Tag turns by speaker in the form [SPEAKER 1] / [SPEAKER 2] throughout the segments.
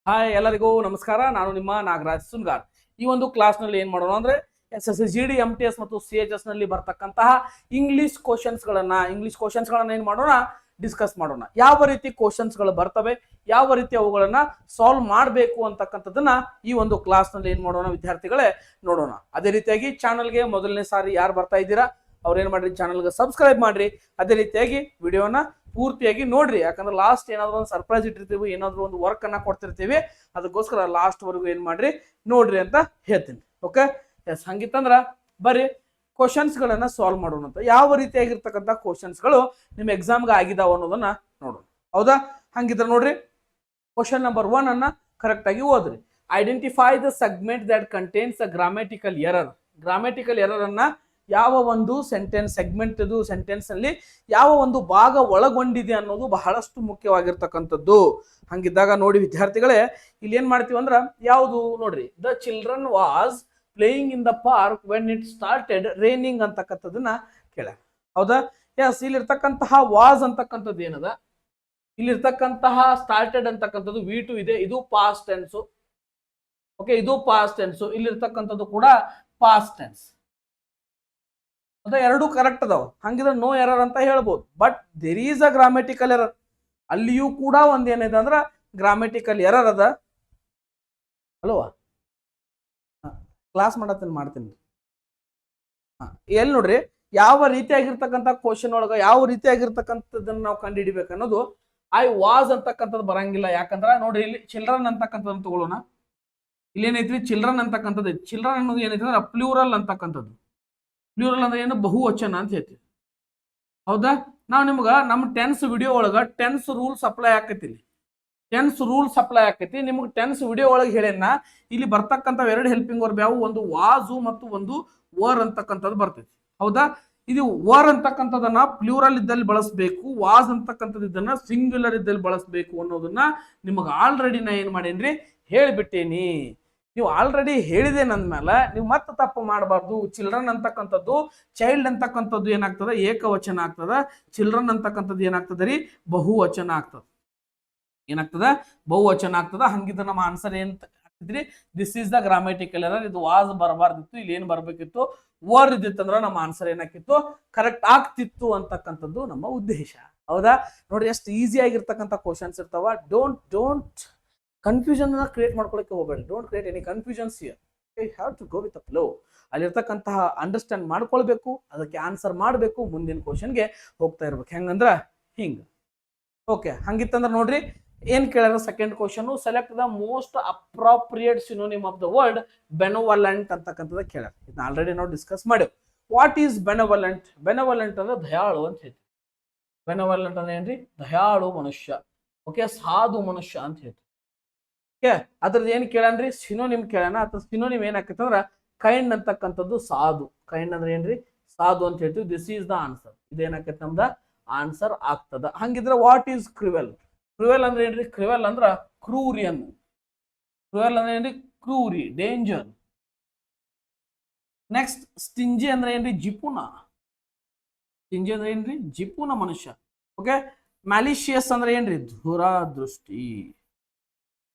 [SPEAKER 1] Hi ಎಲ್ಲರಿಗೂ ನಮಸ್ಕಾರ. ನಾನು ನಿಮ್ಮ ನಾಗರಾಜ್ ಸುನ್ಗಾರ್. ಈ ಒಂದು ಕ್ಲಾಸ್ನಲ್ಲಿ ಏನು ಮಾಡೋಣ ಅಂದರೆ SSC MTS ಮತ್ತು CHS ನಲ್ಲಿ ಬರ್ತಕ್ಕಂತಹ ಇಂಗ್ಲಿಷ್ ಕ್ವಶನ್ಸ್ಗಳನ್ನ ಏನು ಮಾಡೋಣ, ಡಿಸ್ಕಸ್ ಮಾಡೋಣ. ಯಾವ ರೀತಿ ಕ್ವಶನ್ಸ್ಗಳು ಬರ್ತವೆ, ಯಾವ ರೀತಿ ಅವುಗಳನ್ನ ಸಾಲ್ವ್ ಮಾಡಬೇಕು ಅಂತಕ್ಕಂಥದ್ದನ್ನ ಈ ಒಂದು ಕ್ಲಾಸ್ನಲ್ಲಿ ಏನು ಮಾಡೋಣ ವಿದ್ಯಾರ್ಥಿಗಳೇ ನೋಡೋಣ. ಅದೇ ರೀತಿಯಾಗಿ ಚಾನಲ್ಗೆ ಮೊದಲನೇ ಸಾರಿ ಯಾರು ಬರ್ತಾ ಇದ್ದೀರಾ ಅವ್ರು ಏನು ಮಾಡ್ರಿ, ಚಾನಲ್ಗೆ ಸಬ್ಸ್ಕ್ರೈಬ್ ಮಾಡ್ರಿ. ಅದೇ ರೀತಿಯಾಗಿ ವಿಡಿಯೋನ ಪೂರ್ತಿಯಾಗಿ ನೋಡ್ರಿ, ಯಾಕಂದ್ರೆ ಲಾಸ್ಟ್ ಏನಾದ್ರು ಒಂದು ಸರ್ಪ್ರೈಸ್ ಇಟ್ಟಿರ್ತೀವಿ, ಏನಾದ್ರು ಒಂದು ವರ್ಕ್ ಅನ್ನ ಕೊಡ್ತಿರ್ತೀವಿ, ಅದಕ್ಕೋಸ್ಕರ ಲಾಸ್ಟ್ ವರೆಗೂ ಏನ್ ಮಾಡ್ರಿ ನೋಡ್ರಿ ಅಂತ ಹೇಳ್ತೀನಿ. ಓಕೆ, ಎಸ್, ಹಂಗಿತ್ತಂದ್ರ ಬರ್ರಿ ಕ್ವಶನ್ಸ್ ಗಳನ್ನ ಸಾಲ್ವ್ ಮಾಡೋಣ ಅಂತ. ಯಾವ ರೀತಿಯಾಗಿರ್ತಕ್ಕಂಥ ಕ್ವಶನ್ಸ್ಗಳು ನಿಮ್ಮ ಎಕ್ಸಾಮ್ಗೆ ಆಗಿದಾವ ಅನ್ನೋದನ್ನ ನೋಡೋಣ. ಹೌದಾ? ಹಂಗಿದ್ರೆ ನೋಡ್ರಿ, ಕ್ವಶನ್ ನಂಬರ್ 1 ಅನ್ನ ಕರೆಕ್ಟ್ ಆಗಿ ಓದ್ರಿ. Identify the segment that contains a grammatical error. Grammatical error ಅನ್ನ ಯಾವ ಒಂದು ಸೆಂಟೆನ್ಸ್ ಅಲ್ಲಿ ಯಾವ ಒಂದು ಭಾಗ ಒಳಗೊಂಡಿದೆ ಅನ್ನೋದು ಬಹಳಷ್ಟು ಮುಖ್ಯವಾಗಿರ್ತಕ್ಕಂಥದ್ದು. ಹಂಗಿದ್ದಾಗ ನೋಡಿ ವಿದ್ಯಾರ್ಥಿಗಳೇ, ಇಲ್ಲಿ ಏನ್ ಮಾಡ್ತೀವಿ ಅಂದ್ರ ಯಾವುದು ನೋಡ್ರಿ, the children was playing in the park when it started raining ಅಂತಕ್ಕಂಥದ್ದನ್ನ ಕೇಳ. ಹೌದಾ? ಎಸ್, ಇಲ್ಲಿರ್ತಕ್ಕಂತಹ ವಾಸ್ ಅಂತಕ್ಕಂಥದ್ದು ಏನದ, ಇಲ್ಲಿರ್ತಕ್ಕಂತಹ ಸ್ಟಾರ್ಟೆಡ್ ಅಂತಕ್ಕಂಥದ್ದು V2 ಇದೆ, ಇದು ಪಾಸ್ಟ್ ಟೆನ್ಸ್. ಓಕೆ, ಇದು ಪಾಸ್ಟ್ ಟೆನ್ಸ್, ಇಲ್ಲಿರ್ತಕ್ಕಂಥದ್ದು ಕೂಡ ಪಾಸ್ಟ್ ಟೆನ್ಸ್. ಅದ ಎರಡು ಕರೆಕ್ಟ್ ಅದಾವ, ಹಂಗಿದ್ರೆ ನೋ ಎರರ್ ಅಂತ ಹೇಳ್ಬೋದು. But there is a grammatical error. ಅಲ್ಲಿಯೂ ಕೂಡ ಒಂದ್ ಏನಿದೆ ಅಂದ್ರ ಗ್ರಾಮೆಟಿಕಲ್ ಎರರ್ ಅದ ಅಲ್ವಾ? ಕ್ಲಾಸ್ ಮಾಡ್ತೀನಿ. ಎಲ್ಲಿ ನೋಡ್ರಿ, ಯಾವ ರೀತಿಯಾಗಿರ್ತಕ್ಕಂಥ ಕ್ವಶನ್ ಒಳಗ ಯಾವ ರೀತಿಯಾಗಿರ್ತಕ್ಕಂಥದ್ದನ್ನ ನಾವು ಕಂಡು ಹಿಡಿಬೇಕು ಅನ್ನೋದು ಐ ವಾಸ್ ಅಂತಕ್ಕಂಥದ್ದು ಬರಂಗಿಲ್ಲ. ಯಾಕಂದ್ರ ನೋಡ್ರಿ, ಇಲ್ಲಿ ಚಿಲ್ಡ್ರನ್ ಅಂತಕ್ಕಂಥದ್ದು ತಗೊಳ್ಳೋಣ. ಇಲ್ಲಿ ಏನೈತ್ರಿ, ಚಿಲ್ಡ್ರನ್ ಅಂತಕ್ಕಂಥದ್ದು. ಚಿಲ್ಡ್ರನ್ ಅನ್ನೋದು ಏನೈತಿ ಅಂದ್ರೆ ಪ್ಲೂರಲ್ ಅಂತಕ್ಕಂಥದ್ದು. ಪ್ಲೂರಲ್ ಅಂದ್ರೆ ಏನು, ಬಹುವಚನ ಅಂತ ಹೇಳ್ತೀವಿ. ಹೌದಾ? ನಾವು ನಿಮ್ಗ ನಮ್ಮ ಟೆನ್ಸ್ ವಿಡಿಯೋ ಒಳಗ ಟೆನ್ಸ್ ರೂಲ್ಸ್ ಅಪ್ಲೈ ಆಕೈತಿ. ನಿಮ್ಗೆ ಟೆನ್ಸ್ ವಿಡಿಯೋ ಒಳಗೆ ಹೇಳೇನ, ಇಲ್ಲಿ ಬರ್ತಕ್ಕಂಥ ಎರಡು ಹೆಲ್ಪಿಂಗ್ ವರ್ಬ್ ಯಾವ, ಒಂದು ವಾಜು ಮತ್ತು ಒಂದು ವರ್ ಅಂತಕ್ಕಂಥದ್ದು ಬರ್ತೈತಿ. ಹೌದಾ? ಇದು ವರ್ ಅಂತಕ್ಕಂಥದನ್ನ ಪ್ಲೂರಲ್ ಇದ್ದಲ್ಲಿ ಬಳಸಬೇಕು, ವಾಸ್ ಅಂತಕ್ಕಂಥದ್ದು ಇದನ್ನ ಸಿಂಗ್ಯುಲರ್ ಇದ್ದಲ್ಲಿ ಬಳಸಬೇಕು ಅನ್ನೋದನ್ನ ನಿಮಗೆ ಆಲ್ರೆಡಿ ನಾ ಏನ್ ಮಾಡೇನ್ರಿ, ಹೇಳಿಬಿಟ್ಟೇನಿ. ನೀವು ಆಲ್ರೆಡಿ ಹೇಳಿದೆ ಅಂದ್ಮೇಲೆ ನೀವು ಮತ್ತೆ ತಪ್ಪು ಮಾಡಬಾರ್ದು. ಚಿಲ್ಡ್ರನ್ ಅಂತಕ್ಕಂಥದ್ದು, ಚೈಲ್ಡ್ ಅಂತಕ್ಕಂಥದ್ದು ಏನಾಗ್ತದೆ, ಏಕವಚನ ಆಗ್ತದ. ಚಿಲ್ಡ್ರನ್ ಅಂತಕ್ಕಂಥದ್ದು ಏನಾಗ್ತದೆ ರೀ, ಬಹುವಚನ ಆಗ್ತದ. ಬಹುವಚನ ಆಗ್ತದ. ಹಂಗಿದ್ರೆ ನಮ್ಮ ಆನ್ಸರ್ ಏನ್ ಆಗ್ತಿದ್ರಿ, this is the grammatical error. ಇದು ವಾಸ್ ಬರಬಾರ್ದಿತ್ತು, ಇಲ್ಲಿ ಏನ್ ಬರ್ಬೇಕಿತ್ತು, ವರ್ ಇದ್ದಿತ್ತಂದ್ರ ನಮ್ಮ ಆನ್ಸರ್ ಏನಾಕಿತ್ತು, ಕರೆಕ್ಟ್ ಆಗ್ತಿತ್ತು ಅಂತಕ್ಕಂಥದ್ದು ನಮ್ಮ ಉದ್ದೇಶ. ಹೌದಾ? ನೋಡಿ, ಎಷ್ಟು ಈಸಿ ಆಗಿರ್ತಕ್ಕಂಥ ಕ್ವಶನ್ಸ್ ಇರ್ತಾವ. ಡೋಂಟ್ ಕನ್ಫ್ಯೂಷನ್ ಕ್ರಿಯೇಟ್ ಮಾಡ್ಕೊಳಕ್ಕೆ ಹೋಗಬೇಡಿ. Don't create any confusions here. You have to go with a flow. ಅಲ್ಲಿರ್ತಕ್ಕಂತಹ ಅಂಡರ್ಸ್ಟ್ಯಾಂಡ್ ಮಾಡ್ಕೊಳ್ಬೇಕು, ಅದಕ್ಕೆ ಆನ್ಸರ್ ಮಾಡಬೇಕು, ಮುಂದಿನ ಕ್ವಶನ್ಗೆ ಹೋಗ್ತಾ ಇರ್ಬೇಕು. ಹೆಂಗಂದ್ರ ಹಿಂಗ. ಓಕೆ, ಹಂಗಿತ್ತಂದ್ರೆ ನೋಡ್ರಿ, ಏನ್ ಕೇಳ್ಯಾರ second question, select the most appropriate synonym of the word benevolent ಅಂತಕ್ಕಂಥದ್ದು ಕೇಳ್ಯಾರ. ಇದನ್ನ ಆಲ್ರೆಡಿ ನಾವು ಡಿಸ್ಕಸ್ ಮಾಡೇವ್. What is benevolent? ಬೆನೋವಲೆಂಟ್ ಅಂದ್ರೆ ದಯಾಳು ಅಂತ ಹೇಳ್ತೀವಿ. ಬೆನೋವಲೆಂಟ್ ಅಂದ್ರೆ ಏನ್ರಿ, ದಯಾಳು ಮನುಷ್ಯ. ಓಕೆ, ಸಾಧು ಮನುಷ್ಯ ಅಂತ ಹೇಳ್ತೀವಿ. ಓಕೆ, ಅದ್ರದ್ದು ಏನ್ ಕೇಳನ್ರಿ, ಸಿನೋನಿಮ್ ಕೇಳೋಣ. ಅದ್ರ ಸಿನೋನಿಮ್ ಏನಾಕೈತೆ ಅಂದ್ರ ಕೈಂಡ್ ಅಂತಕ್ಕಂಥದ್ದು ಸಾಧು. ಕೈಂಡ್ ಅಂದ್ರೆ ಏನ್ರಿ, ಸಾಧು ಅಂತ ಹೇಳ್ತೀವಿ. This is the answer. ಇದೇನಾಕೈತೆ ನಮ್ದ ಆನ್ಸರ್ ಆಗ್ತದ. ಹಂಗಿದ್ರೆ ವಾಟ್ ಈಸ್ ಕ್ರಿವೆಲ್? ಕ್ರಿವೆಲ್ ಅಂದ್ರೆ ಏನ್ರಿ, ಕ್ರಿವೆಲ್ ಅಂದ್ರ ಕ್ರೂರಿಯನ್. ಕ್ರಿವೆಲ್ ಅಂದ್ರೆ ಏನ್ರಿ, ಕ್ರೂರಿ, ಡೇಂಜರ್. ನೆಕ್ಸ್ಟ್, ಸ್ಟಿಂಜಿ ಅಂದ್ರೆ ಏನ್ರಿ, ಜಿಪುಣ. ಸ್ಟಿಂಜಿ ಅಂದ್ರೆ ಏನ್ರಿ, ಜಿಪುಣ ಮನುಷ್ಯ. ಓಕೆ, ಮ್ಯಾಲಿಷಿಯಸ್ ಅಂದ್ರೆ ಏನ್ರಿ, ದುರಾದೃಷ್ಟಿ,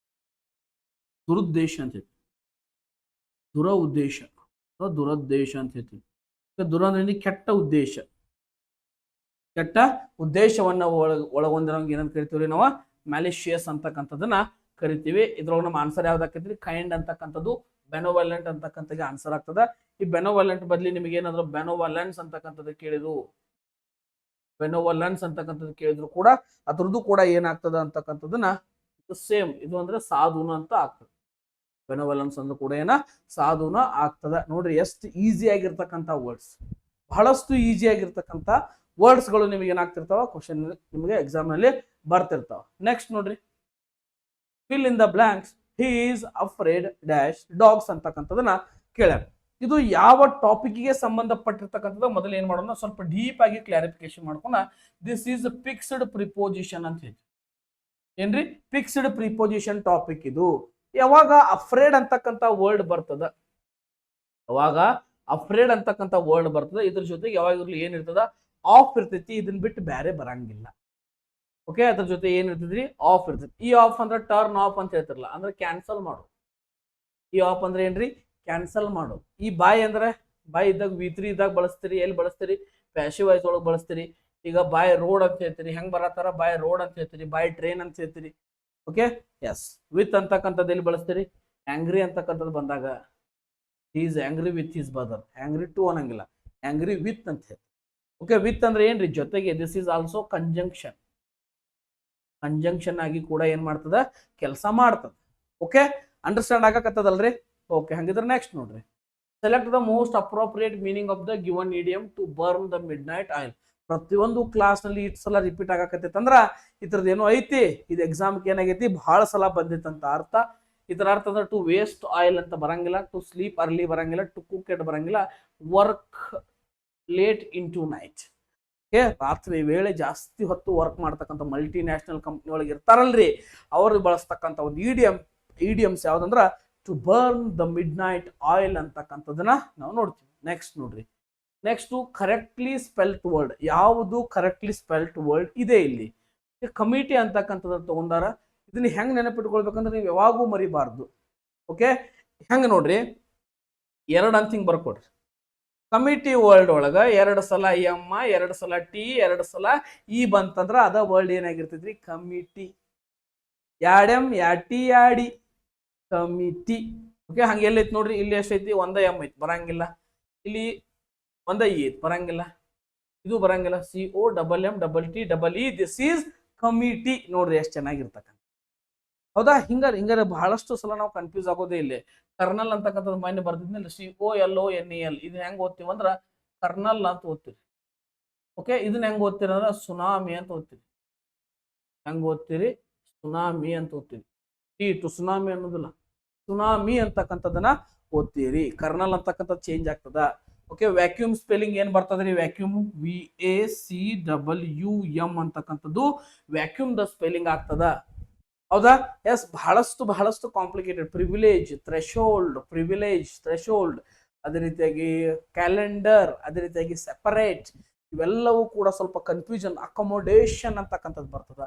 [SPEAKER 1] ದುರುದ್ದೇಶ ಅಂತ ಹೇಳ್ತೀವಿ. ದುರುದ್ದೇಶ ಅಂತ ಹೇಳ್ತೀವಿ. ದುರ ಅಂದ್ರೆ ಕೆಟ್ಟ ಉದ್ದೇಶ. ಕೆಟ್ಟ ಉದ್ದೇಶವನ್ನ ಒಳಗೊಂಡಿರೋಂಗೆ ಏನಂತ ಕರಿತೀವಿ ನಾವು, ಮ್ಯಾಲಿಷಿಯಸ್ ಅಂತಕ್ಕಂಥದ್ದನ್ನ ಕರಿತೀವಿ. ಇದ್ರೊಳಗೆ ನಮ್ಮ ಆನ್ಸರ್ ಯಾವ್ದಾಕೈತ್ರಿ, ಕೈಂಡ್ ಅಂತಕ್ಕಂಥದ್ದು. ಬೆನೋವಲೆಂಟ್ ಅಂತಕ್ಕಂಥದ್ದು ಆನ್ಸರ್ ಆಗ್ತದ. ಈ ಬೆನೋವಲೆಂಟ್ ಬದಲಿ ನಿಮಗೆ ಏನಾದ್ರು ಬೆನೋವಲೆನ್ಸ್ ಅಂತಕ್ಕಂಥದ್ದು ಕೇಳಿದ್ರು ಕೂಡ ಅದ್ರದ್ದು ಕೂಡ ಏನಾಗ್ತದ ಅಂತಕ್ಕಂಥದ್ದನ್ನ ಸೇಮ್. ಇದು ಅಂದ್ರೆ ಸಾಧುನ ಅಂತ ಆಗ್ತದೆ. ಬೆನೋವಲೆನ್ಸ್ ಅಂದ್ರೂ ಕೂಡ ಸಾಧುನ ಆಗ್ತದ. ನೋಡ್ರಿ, ಎಷ್ಟು ಈಸಿ ಆಗಿರ್ತಕ್ಕಂಥ ವರ್ಡ್ಸ್, ಬಹಳಷ್ಟು ಈಸಿ ಆಗಿರ್ತಕ್ಕಂಥ ವರ್ಡ್ಸ್ ಗಳು ನಿಮಗೆ ಏನಾಗ್ತಿರ್ತಾವ, ಕ್ವಶನ್ ನಿಮಗೆ ಎಕ್ಸಾಮ್ ನಲ್ಲಿ ಬರ್ತಿರ್ತಾವ. ನೆಕ್ಸ್ಟ್ ನೋಡ್ರಿ, fill in the blanks. He is afraid dash dogs ಅಂತಕ್ಕಂಥದನ್ನ ಕೇಳ್ಯಾರ. ಇದು ಯಾವ ಟಾಪಿಕ್ಗೆ ಸಂಬಂಧಪಟ್ಟಿರ್ತಕ್ಕಂಥದ್ದು ಮೊದಲು ಏನ್ ಮಾಡೋಣ, ಸ್ವಲ್ಪ ಡೀಪ್ ಆಗಿ ಕ್ಲಾರಿಫಿಕೇಶನ್ ಮಾಡ್ಕೊಂಡ. ದಿಸ್ ಈಸ್ ಫಿಕ್ಸ್ಡ್ ಪ್ರಿಪೋಸಿಷನ್ ಅಂತ ಹೇಳಿ. ಏನ್ರಿ, ಫಿಕ್ಸ್ಡ್ ಪ್ರಿಪೋಸಿಷನ್ ಟಾಪಿಕ್ ಇದು. ಯಾವಾಗ ಅಫ್ರೇಡ್ ಅಂತಕ್ಕಂಥ ವರ್ಡ್ ಬರ್ತದ, ಇದ್ರ ಜೊತೆಗೆ ಯಾವಾಗ ಏನಿರ್ತದ, ಆಫ್ ಇರ್ತೈತಿ. ಇದನ್ನ ಬಿಟ್ಟು ಬೇರೆ ಬರಂಗಿಲ್ಲ. ಓಕೆ, ಅದ್ರ ಜೊತೆ ಏನ್ ಇರ್ತದ್ರಿ, ಆಫ್ ಇರ್ತದೆ. ಈ ಆಫ್ ಅಂದ್ರೆ ಟರ್ನ್ ಆಫ್ ಅಂತ ಹೇಳ್ತಿರಲ್ಲ, ಅಂದ್ರೆ ಕ್ಯಾನ್ಸಲ್ ಮಾಡು. ಈ ಆಫ್ ಅಂದ್ರೆ ಏನ್ರಿ, ಕ್ಯಾನ್ಸಲ್ ಮಾಡು. ಈ ಬಾಯ್ ಅಂದ್ರೆ ಬಾಯ್ ಇದ್ದಾಗ V3 ಇದ್ದಾಗ ಬಳಸ್ತೀರಿ. ಎಲ್ಲಿ ಬಳಸ್ತೀರಿ, ಪ್ಯಾಸಿವ್ ವಾಯ್ಸ್ ಒಳಗೆ ಬಳಸ್ತೀರಿ. ಈಗ ಬಾಯ್ ರೋಡ್ ಅಂತ ಹೇಳ್ತೀರಿ, ಹೆಂಗ್ ಬರತ್ತಾರ, ಬಾಯ್ ರೋಡ್ ಅಂತ ಹೇಳ್ತೀರಿ, ಬಾಯ್ ಟ್ರೈನ್ ಅಂತ ಹೇಳ್ತೀರಿ. Okay, S. ವಿತ್ ಅಂತಕ್ಕಂಥದ್ದು ಎಲ್ಲಿ ಬಳಸ್ತೀರಿ, ಆಂಗ್ರಿ ಅಂತಕ್ಕಂಥದ್ದು ಬಂದಾಗ is angry with his brother. Angry to ಅನ್ನಂಗಿಲ್ಲ, ಆಂಗ್ರಿ ವಿತ್ ಅಂತ ಹೇಳಿ. ಓಕೆ, ವಿತ್ ಅಂದ್ರೆ ಏನ್ರಿ, ಜೊತೆಗೆ. This is also conjunction. Conjunction ಆಗಿ ಕೂಡ ಏನ್ ಮಾಡ್ತದ, ಕೆಲಸ ಮಾಡ್ತದ. ಓಕೆ, ಅಂಡರ್ಸ್ಟ್ಯಾಂಡ್ ಆಗಕತ್ತದಲ್ರಿ. ಓಕೆ, ಹಂಗಿದ್ರೆ ನೆಕ್ಸ್ಟ್ ನೋಡ್ರಿ, select the most appropriate meaning of the given idiom to burn the midnight oil. ಪ್ರತಿಯೊಂದು ಕ್ಲಾಸ್ ನಲ್ಲಿ ಇಷ್ಟು ಸಲ ರಿಪೀಟ್ ಆಗಕತ್ತೈತೆ ಅಂದ್ರ ಇದ್ರದ್ದು ಏನೋ ಐತಿ, ಇದು ಎಕ್ಸಾಮ್ಗೆ ಏನಾಗೈತಿ, ಬಹಳ ಸಲ ಬಂದಿತ್ತಂತ ಅರ್ಥ. ಇದರ ಅರ್ಥ ಅಂದ್ರೆ ಟು ವೇಸ್ಟ್ ಆಯಿಲ್ ಅಂತ ಬರಂಗಿಲ್ಲ, ಟು ಸ್ಲೀಪ್ ಅರ್ಲಿ ಬರಂಗಿಲ್ಲ, ಟು ಕುಕ್ ಎಟ್ ಬರಂಗಿಲ್ಲ, work late into night. ರಾತ್ರಿ ವೇಳೆ ಜಾಸ್ತಿ ಹೊತ್ತು ವರ್ಕ್ ಮಾಡ್ತಕ್ಕಂಥ ಮಲ್ಟಿ ನ್ಯಾಷನಲ್ ಕಂಪ್ನಿ ಒಳಗೆ ಇರ್ತಾರಲ್ರಿ, ಅವ್ರು ಬಳಸ್ತಕ್ಕಂಥ ಒಂದು ಇಡಿಯಮ್ಸ್ ಯಾವ್ದಂದ್ರ to burn the midnight oil ಅಂತಕ್ಕಂಥದನ್ನ ನಾವು ನೋಡ್ತೀವಿ. ನೆಕ್ಸ್ಟ್ ನೋಡ್ರಿ, ನೆಕ್ಸ್ಟ್ ಕರೆಕ್ಟ್ಲಿ ಸ್ಪೆಲ್ಟ್ ವರ್ಡ್. ಯಾವುದು ಕರೆಕ್ಟ್ಲಿ ಸ್ಪೆಲ್ಟ್ ವರ್ಡ್ ಇದೆ ಇಲ್ಲಿ, ಕಮಿಟಿ ಅಂತಕ್ಕಂಥದ್ದು ತಗೊಂಡಾರ. ಇದನ್ನ ಹೆಂಗ್ ನೆನಪಿಟ್ಕೊಳ್ಬೇಕಂದ್ರೆ ನೀವು ಯಾವಾಗೂ ಮರಿಬಾರ್ದು. ಓಕೆ, ಹೆಂಗ್ ನೋಡ್ರಿ, ಎರಡು ಅಂತ ಹಿಂಗ್ ಬರ್ಕೊಡ್ರಿ. ಕಮಿಟಿ ವರ್ಲ್ಡ್ ಒಳಗ 2 ಸಲ ಎಂ, 2 ಸಲ ಟಿ, 2 ಸಲ ಇ ಬಂತಂದ್ರ ಅದ ವರ್ಲ್ಡ್ ಏನಾಗಿರ್ತೈತ್ರಿ, committee. 2 M 2 T 2 E, committee. Okay, ಹಂಗೆ ಎಲ್ಲೈತಿ ನೋಡ್ರಿ, ಇಲ್ಲಿ ಎಷ್ಟೈತಿ, 1 ಎಂ ಐತಿ, ಬರಂಗಿಲ್ಲ. ಇಲ್ಲಿ 1 ಇ ಐತಿ, ಬರಂಗಿಲ್ಲ. ಇದು ಬರಂಗಿಲ್ಲ. CO double M double T double E, this is committee. ನೋಡ್ರಿ ಎಷ್ಟು ಚೆನ್ನಾಗಿರ್ತಕ್ಕಂಥ. ಹೌದಾ, ಹಿಂಗಾರ ಬಹಳಷ್ಟು ಸಲ ನಾವು ಕನ್ಫ್ಯೂಸ್ ಆಗೋದೇ ಇಲ್ಲಿ. ಕರ್ನಲ್ ಅಂತಕ್ಕಂಥದ್ದು ಮಾನ್ಯ ಬರ್ದಿದ್ಮೇಲೆ COLONEL, ಇದನ್ನ ಹೆಂಗ್ ಓದ್ತೀವಿ ಅಂದ್ರ ಕರ್ನಲ್ ಅಂತ ಓದ್ತೀರಿ. ಓಕೆ, ಇದನ್ನ ಹೆಂಗ್ ಓದ್ತೀರಿ ಅಂದ್ರೆ ಸುನಾಮಿ ಅಂತ ಓದ್ತೀರಿ. ಹೆಂಗ್ ಓದ್ತೀರಿ, ಸುನಾಮಿ ಅಂತ ಓದ್ತೀರಿ. ಟು ಸುನಾಮಿ ಅನ್ನೋದಿಲ್ಲ, ಸುನಾಮಿ ಅಂತಕ್ಕಂಥದ್ದನ್ನ ಓದ್ತೀರಿ. ಕರ್ನಲ್ ಅಂತಕ್ಕಂಥದ್ದು ಚೇಂಜ್ ಆಗ್ತದ. ಓಕೆ, ವ್ಯಾಕ್ಯೂಮ್ ಸ್ಪೆಲ್ಲಿಂಗ್ ಏನ್ ಬರ್ತದ್ರಿ, ವ್ಯಾಕ್ಯೂಮ್ VACWM ಅಂತಕ್ಕಂಥದ್ದು ವ್ಯಾಕ್ಯೂಮ್ ದ ಸ್ಪೆಲ್ಲಿಂಗ್ ಆಗ್ತದ. ಹೌದಾ, ಎಸ್. ಬಹಳಷ್ಟು ಕಾಂಪ್ಲಿಕೇಟೆಡ್. ಪ್ರಿವಿಲೇಜ್, ಥ್ರೆಶೋಲ್ಡ್, ಅದೇ ರೀತಿಯಾಗಿ ಕ್ಯಾಲೆಂಡರ್, ಅದೇ ರೀತಿಯಾಗಿ ಸೆಪರೇಟ್, ಇವೆಲ್ಲವೂ ಕೂಡ ಸ್ವಲ್ಪ ಕನ್ಫ್ಯೂಷನ್. ಅಕೊಮೊಡೇಷನ್ ಅಂತಕ್ಕಂಥದ್ದು ಬರ್ತದ,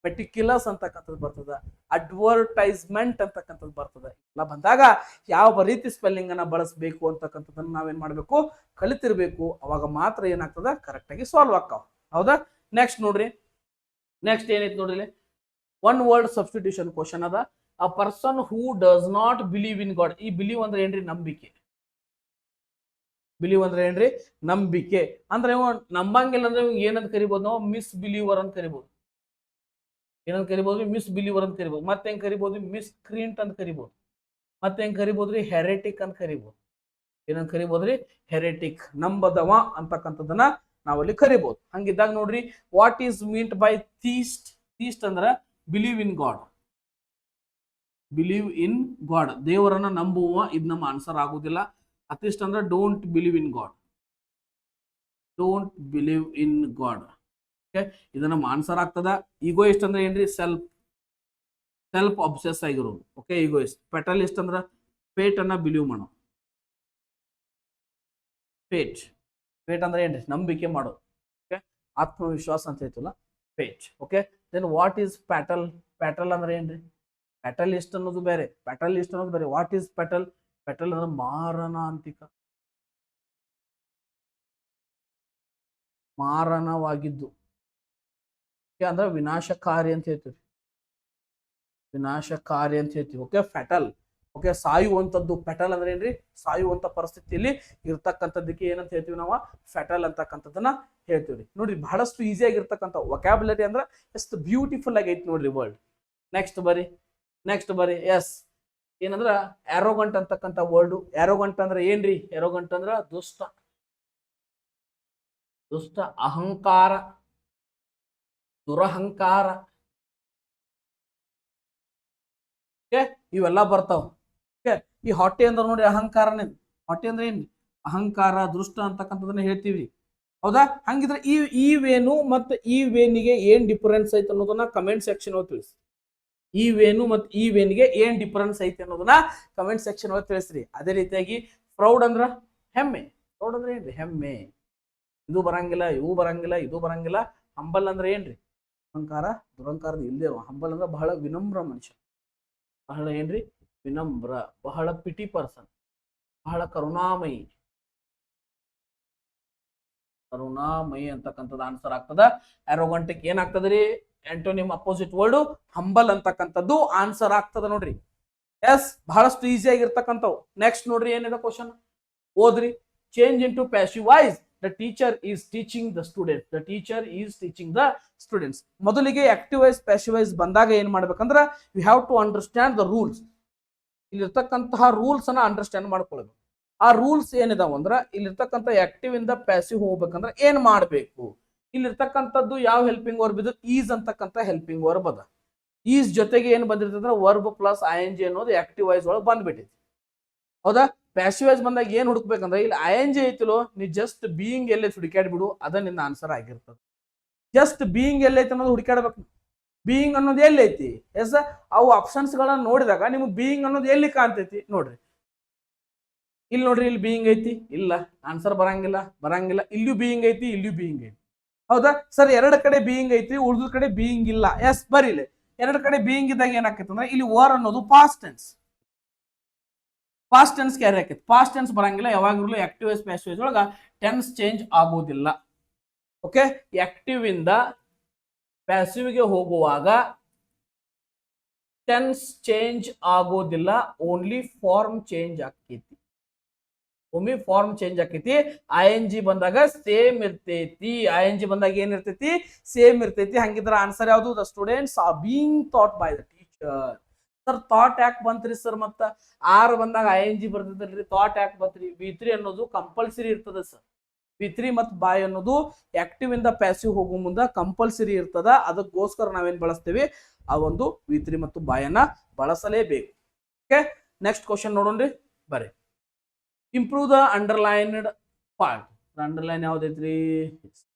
[SPEAKER 1] ಮೆಟಿಕ್ಯುಲಸ್ ಅಂತಕ್ಕಂಥದ್ದು ಬರ್ತದ, ಅಡ್ವರ್ಟೈಸ್ಮೆಂಟ್ ಅಂತಕ್ಕಂಥದ್ದು ಬರ್ತದ. ಎಲ್ಲ ಬಂದಾಗ ಯಾವ ರೀತಿ ಸ್ಪೆಲ್ಲಿಂಗ್ ಅನ್ನ ಬಳಸಬೇಕು ಅಂತಕ್ಕಂಥದ್ದನ್ನ ನಾವೇನ್ ಮಾಡ್ಬೇಕು, ಕಲಿತಿರ್ಬೇಕು. ಅವಾಗ ಮಾತ್ರ ಏನಾಗ್ತದ, ಕರೆಕ್ಟ್ ಆಗಿ ಸಾಲ್ವ್ ಆಗ್ತಾವ. ಹೌದಾ, ನೆಕ್ಸ್ಟ್ ನೋಡ್ರಿ, ನೆಕ್ಸ್ಟ್ ಏನೈತಿ ನೋಡ್ರಿ, ಒನ್ ವರ್ಡ್ ಸಬ್ಸ್ಟಿಟ್ಯೂಷನ್ ಕ್ವಶನ್ ಅದ. A person who does not believe in god. ಈ ಬಿಲೀವ್ ಅಂದ್ರೆ ಏನ್ರಿ, ನಂಬಿಕೆ. ಬಿಲೀವ್ ಅಂದ್ರೆ ಏನ್ರಿ, ನಂಬಿಕೆ. ಅಂದ್ರೆ ನಂಬಂಗಿಲ್ಲ ಅಂದ್ರೆ ಏನಂತ ಕರಿಬಹುದು ನಾವು, ಮಿಸ್ ಬಿಲೀವರ್ ಅಂತ ಕರಿಬಹುದು. ಏನಂತ ಕರಿಬಹುದು, ಮಿಸ್ ಬಿಲೀವರ್ ಅಂತ ಕರಿಬಹುದು. ಮತ್ತೆ ಹೆಂಗ್ ಕರಿಬಹುದು, ಮಿಸ್ ಕ್ರೀಂಟ್ ಅಂತ ಕರಿಬಹುದು. ಮತ್ತೆ ಹೆಂಗ್ ಕರಿಬಹುದ್ರಿ, ಹೆರೆಟಿಕ್ ಅಂತ ಕರಿಬಹುದು. ಏನಂತ ಕರಿಬಹುದ್ರಿ, ಹೆರೆಟಿಕ್, ನಂಬದವ ಅಂತಕ್ಕಂಥದ್ದನ್ನ ನಾವಲ್ಲಿ ಕರಿಬಹುದು. ಹಂಗಿದ್ದಾಗ ನೋಡ್ರಿ, what is meant by theist. Theist ಅಂದ್ರ believe in god. Believe in god, ದೇವರನ್ನ ನಂಬುವ. ಇದು ನಮ್ಮ ಆನ್ಸರ್ ಆಗುದಿಲ್ಲ. ಅಥಿಸ್ಟ್ ಅಂದ್ರೆ don't believe in god. Don't believe in god. Okay, ಇದು ನಮ್ಮ ಆನ್ಸರ್ ಆಗ್ತದ. ಈಗೋಯಿಸ್ಟ್ ಅಂದ್ರೆ ಏನ್ರಿ, ಸೆಲ್ಫ್ ಅಬ್ಸೆಸ್ ಆಗಿರೋದು. ಓಕೆ, ಈಗೋಯಿಸ್ಟ್. ಪೆಟಲಿಸ್ಟ್ ಅಂದ್ರ ಫೇಟ್ ಅನ್ನ ಬಿಲೀವ್ ಮಾಡೋ. ಫೇಟ್ ಅಂದ್ರೆ ಏನ್ರಿ, ನಂಬಿಕೆ ಮಾಡೋದು. ಓಕೆ, ಆತ್ಮವಿಶ್ವಾಸ ಅಂತ ಹೇಳ್ತಿಲ್ಲ, fate. Okay, then what is fatal. Fatal ಅಂದ್ರೆ ಏನ್ರಿ, ಪ್ಯಾಟಲಿಸ್ಟ್ ಅನ್ನೋದು ಬೇರೆ, ಪ್ಯಾಟಲಿಸ್ಟ್ ಅನ್ನೋದು ಬೇರೆ. What is fatal. ಪ್ಯಾಟಲ್ ಅಂದ್ರೆ ಮಾರಣಾಂತಿಕ, ಮಾರಣವಾಗಿದ್ದು. ಅಂದ್ರೆ ವಿನಾಶಕಾರಿ ಅಂತ ಹೇಳ್ತೀವಿ, ವಿನಾಶಕಾರಿ ಅಂತ ಹೇಳ್ತೀವಿ. Okay, fatal. ಓಕೆ, ಸಾಯುವಂಥದ್ದು. ಫ್ಯಾಟಲ್ ಅಂದ್ರೆ ಏನ್ರಿ, ಸಾಯುವಂತ ಪರಿಸ್ಥಿತಿಯಲ್ಲಿ ಇರ್ತಕ್ಕಂಥದ್ದಕ್ಕೆ ಏನಂತ ಹೇಳ್ತೀವಿ ನಾವು, ಫ್ಯಾಟಲ್ ಅಂತಕ್ಕಂಥದ್ದನ್ನ ಹೇಳ್ತೀವಿ. ನೋಡ್ರಿ, ಬಹಳಷ್ಟು ಈಸಿ ಆಗಿರ್ತಕ್ಕಂಥ ವೊಕ್ಯಾಬುಲರಿ ಅಂದ್ರೆ ಎಷ್ಟು ಬ್ಯೂಟಿಫುಲ್ ಆಗೈತಿ ನೋಡ್ರಿ ವರ್ಡ್. ನೆಕ್ಸ್ಟ್ ಬರಿ, ಎಸ್. ಏನಂದ್ರ ಆರೋಗಂಟ್ ಅಂತಕ್ಕಂಥ ವರ್ಡ್. ಆರೋಗಂಟ್ ಅಂದ್ರೆ ಏನ್ರಿ, ಆರೋಗಂಟ್ ಅಂದ್ರ ದುಷ್ಟ, ಅಹಂಕಾರ, ದುರಹಂಕಾರ. ಇವೆಲ್ಲ ಬರ್ತಾವ. ಈ ಹೊಟ್ಟೆ ಅಂದ್ರೆ ನೋಡಿ ಅಹಂಕಾರನೇ. ಹೊಟ್ಟೆ ಅಂದ್ರೆ ಏನ್ರಿ, ಅಹಂಕಾರ, ದೃಷ್ಟ ಅಂತಕ್ಕಂಥದನ್ನ ಹೇಳ್ತೀವಿ. ಹೌದಾ, ಹಂಗಿದ್ರೆ ಈ ವೇನು ಮತ್ತೆ ಈ ವೇನಿಗೆ ಏನ್ ಡಿಫರೆನ್ಸ್ ಐತೆ ಅನ್ನೋದನ್ನ ಕಮೆಂಟ್ ಸೆಕ್ಷನ್ ಒಳಗೆ ತಿಳಿಸಿ. ಈ ವೇನು ಮತ್ತು ಈ ವೇನಿಗೆ ಏನ್ ಡಿಫರೆನ್ಸ್ ಐತೆ ಅನ್ನೋದನ್ನ ಕಮೆಂಟ್ ಸೆಕ್ಷನ್ ಒಳಗೆ ತಿಳಿಸ್ರಿ. ಅದೇ ರೀತಿಯಾಗಿ ಪ್ರೌಡ್ ಅಂದ್ರ ಹೆಮ್ಮೆ. ಪ್ರೌಡ್ ಅಂದ್ರೆ ಏನ್ರಿ, ಹೆಮ್ಮೆ. ಇದು ಬರಂಗಿಲ್ಲ, ಇವು ಬರಂಗಿಲ್ಲ, ಇದು ಬರಂಗಿಲ್ಲ. ಹಂಬಲ್ ಅಂದ್ರೆ ಏನ್ರಿ, ಅಹಂಕಾರ ದುರಂಕಾರದ ಇಲ್ಲದೆ ಇರುವ. ಹಂಬಲ್ ಅಂದ್ರೆ ಬಹಳ ವಿನಮ್ರ ಮನುಷ್ಯ, ಬಹಳ ಏನ್ರಿ ವಿನಮ್ರ, ಬಹಳ ಪಿಟಿ ಪರ್ಸನ್, ಬಹಳ ಕರುಣಾಮಯಿ. ಕರುಣಾಮಯಿ ಅಂತಕ್ಕಂಥದ್ದು ಆನ್ಸರ್ ಆಗ್ತದ. ಆರೋಗಂಟಿಕ್ ಏನಾಗ್ತದ್ರಿ? ಆಂಟೋನಿಮ್ ಅಪೋಸಿಟ್ ವರ್ಡ್ ಹಂಬಲ್ ಅಂತಕ್ಕಂಥದ್ದು ಆನ್ಸರ್ ಆಗ್ತದ ನೋಡ್ರಿ. ಎಸ್, ಬಹಳಷ್ಟು ಈಸಿ ಆಗಿರ್ತಕ್ಕಂಥವು. ನೆಕ್ಸ್ಟ್ ನೋಡ್ರಿ ಏನಿದೆ ಕ್ವಶನ್, ಓದ್ರಿ. Change into passive voice, the teacher is teaching the student. The teacher is teaching the students. ಮೊದಲಿಗೆ ಆಕ್ಟಿವ್ ವೈಸ್ ಪ್ಯಾಸಿವ್ ವೈಸ್ ಬಂದಾಗ ಏನ್ ಮಾಡ್ಬೇಕಂದ್ರ we have to understand the rules. ಇಲ್ಲಿರ್ತಕ್ಕಂತಹ rules ಅನ್ನ understand ಮಾಡ್ಕೊಳ್ಬೇಕು. ಆ ರೂಲ್ಸ್ ಏನಿದಾವ ಅಂದ್ರ ಇಲ್ಲಿರ್ತಕ್ಕಂಥ ಆಕ್ಟಿವ್ ಇಂದ ಪ್ಯಾಸಿವ್ ಹೋಗ್ಬೇಕಂದ್ರ ಏನ್ ಮಾಡ್ಬೇಕು? ಇಲ್ಲಿರ್ತಕ್ಕಂಥದ್ದು ಯಾವ ಹೆಲ್ಪಿಂಗ್ ವರ್ಬ್ ಇದು? ಈಸ್ ಅಂತಕ್ಕಂಥ ಹೆಲ್ಪಿಂಗ್ ವರ್ಬ್ ಅದ. ಈಸ್ ಜೊತೆಗೆ ಏನ್ ಬಂದಿರ್ತಂದ್ರ ವರ್ಬ್ ಪ್ಲಸ್ ING ಅನ್ನೋದು ಆಕ್ಟಿವ್ ವೈಸ್ ಒಳಗೆ ಬಂದ್ಬಿಟ್ಟೈತಿ. ಹೌದಾ? ಪ್ಯಾಸಿವ್ ವೈಸ್ ಬಂದಾಗ ಏನ್ ಹುಡುಕ್ಬೇಕಂದ್ರೆ ಇಲ್ಲಿ ING ಐತಿಲೋ, ನೀ ಜಸ್ಟ್ ಬೀಯಿಂಗ್ ಎಲ್ಲೈತಿ ಹುಡುಕಾಡ್ಬಿಡು, ಅದ ನಿನ್ನ ಆನ್ಸರ್ ಆಗಿರ್ತದೆ. ಜಸ್ಟ್ ಬೀಯಿಂಗ್ ಎಲ್ಲೈತಿ ಅನ್ನೋದು ಹುಡುಕಾಡ್ಬೇಕು. ಬೀಯಿಂಗ್ ಅನ್ನೋದು ಎಲ್ಲೈತಿ? ಎಸ್, ಅವು ಆಪ್ಷನ್ಸ್ ಗಳನ್ನ ನೋಡಿದಾಗ ನಿಮ್ಗೆ ಬೀಯಿಂಗ್ ಅನ್ನೋದು ಎಲ್ಲಿ ಕಾಣ್ತೈತಿ ನೋಡ್ರಿ. ಇಲ್ಲಿ ನೋಡ್ರಿ, ಇಲ್ಲಿ ಬೀಯಿಂಗ್ ಐತಿ, ಇಲ್ಲ ಆನ್ಸರ್ ಬರಂಗಿಲ್ಲ. ಇಲ್ಲಿಯೂ ಬೀಯಿಂಗ್ ಐತಿ, ಇಲ್ಲಿಯೂ ಬೀಯಿಂಗ್ ಐತಿ. ಹೌದಾ ಸರ್? ಎರಡು ಕಡೆ ಬೀಯಿಂಗ್ ಐತಿ, ಉಳಿದ ಕಡೆ ಬೀಯಿಂಗ್ ಇಲ್ಲ. ಎಸ್, ಬರೀಲಿ. ಎರಡು ಕಡೆ ಬೀಯಿಂಗ್ ಇದ್ದಾಗ ಏನಾಕೈತೆ ಅಂದ್ರೆ ಇಲ್ಲಿ ವರ್ ಅನ್ನೋದು ಪಾಸ್ಟ್ ಟೆನ್ಸ್ ಕ್ಯಾರಿ ಆಕೈತಿ. ಪಾಸ್ಟ್ ಟೆನ್ಸ್ ಬರಂಗಿಲ್ಲ. ಯಾವಾಗಲೂ ಆಕ್ಟಿವ್ ವೈಸ್ ಪ್ಯಾಸಿವ್ ವೈಸ್ ಒಳಗ ಟೆನ್ಸ್ ಚೇಂಜ್ ಆಗೋದಿಲ್ಲ. ಓಕೆ, ಆಕ್ಟಿವ್ ಇಂದ ಪ್ಯಾಸಿವ್ಗೆ ಹೋಗುವಾಗ ಟೆನ್ಸ್ ಚೇಂಜ್ ಆಗೋದಿಲ್ಲ, ಓನ್ಲಿ ಫಾರ್ಮ್ ಚೇಂಜ್ ಆಕೈತಿ. ಒಮ್ಮೆ ಫಾರ್ಮ್ ಚೇಂಜ್ ಆಕೈತಿ. ING ಬಂದಾಗ ಸೇಮ್ ಇರ್ತೈತಿ. ING ಬಂದಾಗ ಏನಿರ್ತೈತಿ? ಸೇಮ್ ಇರ್ತೈತಿ. ಹಂಗಿದ್ರ ಆನ್ಸರ್ ಯಾವುದು? The students are being thought by the teacher. Sir thought ಯಾಕೆ ಬಂತ್ರಿ ಸರ್? ಮತ್ತ ಆರ್ ಬಂದಾಗ ING ಬರ್ತೈತಲ್ರಿ, ಥಾಟ್ ಯಾಕೆ ಬಂತ್ರಿ? V3 ಅನ್ನೋದು ಕಂಪಲ್ಸರಿ ಇರ್ತದ ಸರ್. V3 ಮತ್ತು ಬೈ ಅನ್ನೋದು ಆಕ್ಟಿವ್ ಇಂದ ಪ್ಯಾಸಿವ್ ಹೋಗೋ ಮುಂದ ಕಂಪಲ್ಸರಿ ಇರ್ತದ. ಅದಕ್ಕೋಸ್ಕರ ನಾವೇನ್ ಬಳಸ್ತೀವಿ? ಆ ಒಂದು V3 ಮತ್ತು ಬಾಯನ್ನ ಬಳಸಲೇಬೇಕು. ಓಕೆ, ನೆಕ್ಸ್ಟ್ ಕ್ವಶನ್ ನೋಡೋಣ್ರಿ. ಬರ್ರಿ. Improve the underlined part. Underline ಯಾವ್ದೈತ್ರಿ?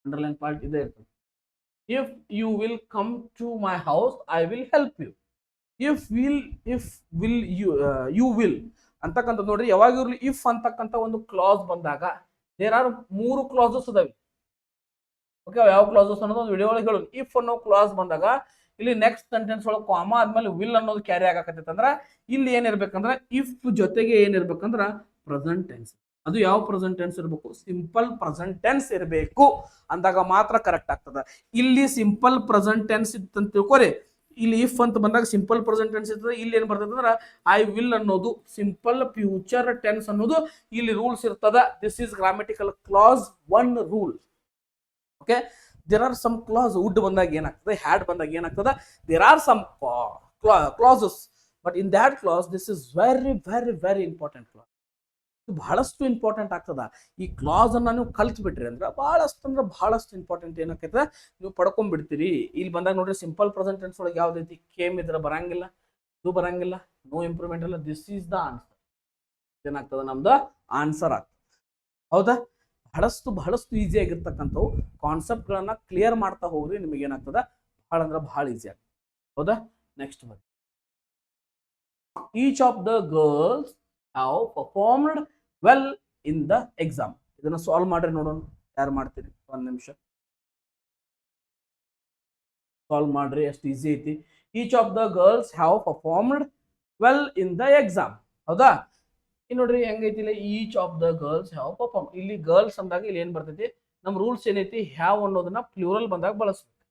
[SPEAKER 1] ಅಂಡರ್ಲೈನ್ ಪಾರ್ಟ್ ಇದೆ ಇರ್ತದೆ. If you will come to my house I will help you. If you will ಅಂತಕ್ಕಂಥ ನೋಡ್ರಿ, ಯಾವಾಗಿರ್ಲಿ ಇಫ್ ಅಂತಕ್ಕಂಥ ಒಂದು ಕ್ಲಾಸ್ ಬಂದಾಗ ದೇರ್ ಆರ್ 3 ಕ್ಲಾಸಸ್ ಅದಾವೆ. ಓಕೆ, ಯಾವ ಕ್ಲಾಸಸ್ ಅನ್ನೋದು ಒಂದು ವಿಡಿಯೋ ಒಳಗೆ ಹೇಳೋದು. ಇಫ್ ಅನ್ನೋ ಕ್ಲಾಸ್ ಬಂದಾಗ ಇಲ್ಲಿ ನೆಕ್ಸ್ಟ್ ಸೆಂಟೆನ್ಸ್ ಒಳಗೆ ಕಾಮ ಆದ್ಮೇಲೆ ವಿಲ್ ಅನ್ನೋದು ಕ್ಯಾರಿ ಆಗಕತ್ತೈತೆ ಅಂದ್ರೆ ಇಲ್ಲಿ ಏನಿರ್ಬೇಕಂದ್ರೆ ಇಫ್ ಜೊತೆಗೆ ಏನಿರ್ಬೇಕಂದ್ರ ಪ್ರೆಸೆಂಟ್ ಟೆನ್ಸ್. ಅದು ಯಾವ ಪ್ರೆಸೆಂಟ್ ಟೆನ್ಸ್ ಇರಬೇಕು? ಸಿಂಪಲ್ ಪ್ರೆಸೆಂಟ್ ಟೆನ್ಸ್ ಇರಬೇಕು. ಅಂದಾಗ ಮಾತ್ರ ಕರೆಕ್ಟ್ ಆಗ್ತದ. ಇಲ್ಲಿ ಸಿಂಪಲ್ ಪ್ರೆಸೆಂಟ್ ಟೆನ್ಸ್ ಇತ್ತಂತ ತಿಳ್ಕೊರಿ. ಇಲ್ಲಿ ಇಫ್ ಅಂತ ಬಂದಾಗ ಸಿಂಪಲ್ ಪ್ರೆಸೆಂಟ್ ಟೆನ್ಸ್ ಇರ್ತದೆ. ಇಲ್ಲಿ ಏನ್ ಬರ್ತದೆ ಅಂದ್ರೆ ಐ ವಿಲ್ ಅನ್ನೋದು ಸಿಂಪಲ್ ಫ್ಯೂಚರ್ ಟೆನ್ಸ್ ಅನ್ನೋದು ಇಲ್ಲಿ ರೂಲ್ಸ್ ಇರ್ತದ. This is grammatical clause 1 rule. Okay, there are some clause. Would ಬಂದಾಗ ಏನಾಗ್ತದೆ? ಹ್ಯಾಡ್ ಬಂದಾಗ ಏನಾಗ್ತದೆ? There are some clauses, but in that clause this is very very very important clause. ಬಹಳಷ್ಟು important ಆಗ್ತದ. ಈ ಕ್ಲಾಸ್ ಅನ್ನ ನೀವು ಕಲ್ತ್ ಬಿಟ್ರಿ ಅಂದ್ರೆ ಬಹಳಷ್ಟು ಇಂಪಾರ್ಟೆಂಟ್ ಏನಾಕೈತೆ ನೀವು ಪಡ್ಕೊಂಡ್ಬಿಡ್ತೀರಿ. ಇಲ್ಲಿ ಬಂದಾಗ ನೋಡ್ರಿ, ಸಿಂಪಲ್ ಪ್ರೆಸೆಂಟ್ ಟೆನ್ಸ್ ಒಳಗೆ ಯಾವ್ದೈತಿ? ಕೇಮ್ ಇದ್ರೆ ಬರಂಗಿಲ್ಲ, ಇದು ಬರಂಗಿಲ್ಲ, ನೋ ಇಂಪ್ರೂವ್ಮೆಂಟ್ ಅಲ್ಲ. This is the answer. ಏನಾಗ್ತದ? ನಮ್ದು ಆನ್ಸರ್ ಆಗ್ತದೆ. ಹೌದಾ? ಬಹಳಷ್ಟು ಈಸಿ ಆಗಿರ್ತಕ್ಕಂಥವು ಕಾನ್ಸೆಪ್ಟ್ ಗಳನ್ನ ಕ್ಲಿಯರ್ ಮಾಡ್ತಾ ಹೋಗ್ರಿ, ನಿಮಗೆ ಏನಾಗ್ತದ? ಬಹಳ ಈಸಿ ಆಗ್ತದೆ. ಹೌದಾ? ನೆಕ್ಸ್ಟ್ ಬನ್ನಿ. Each of the girls have performed well in the exam. ಇದನ್ನ ಸಾಲ್ವ್ ಮಾಡ್ರಿ ನೋಡೋಣ. ಯಾರು ಮಾಡ್ತೀರಿ? 1 ನಿಮಿಷ ಸಾಲ್ವ್ ಮಾಡ್ರಿ, ಎಷ್ಟು ಈಸಿ ಐತಿ. Each of the girls have performed well in the exam. ಹೌದಾ? ಇಲ್ಲಿ ನೋಡ್ರಿ ಹೆಂಗೈತಿ, each of the girls have perform. ಇಲ್ಲಿ ಗರ್ಲ್ಸ್ ಅಂದಾಗ ಇಲ್ಲಿ ಏನ್ ಬರ್ತೈತಿ? ನಮ್ಮ ರೂಲ್ಸ್ ಏನೈತಿ? ಹ್ಯಾವ್ ಅನ್ನೋದನ್ನ ಪ್ಲೂರಲ್ ಬಂದಾಗ ಬಳಸ್ಬೇಕು.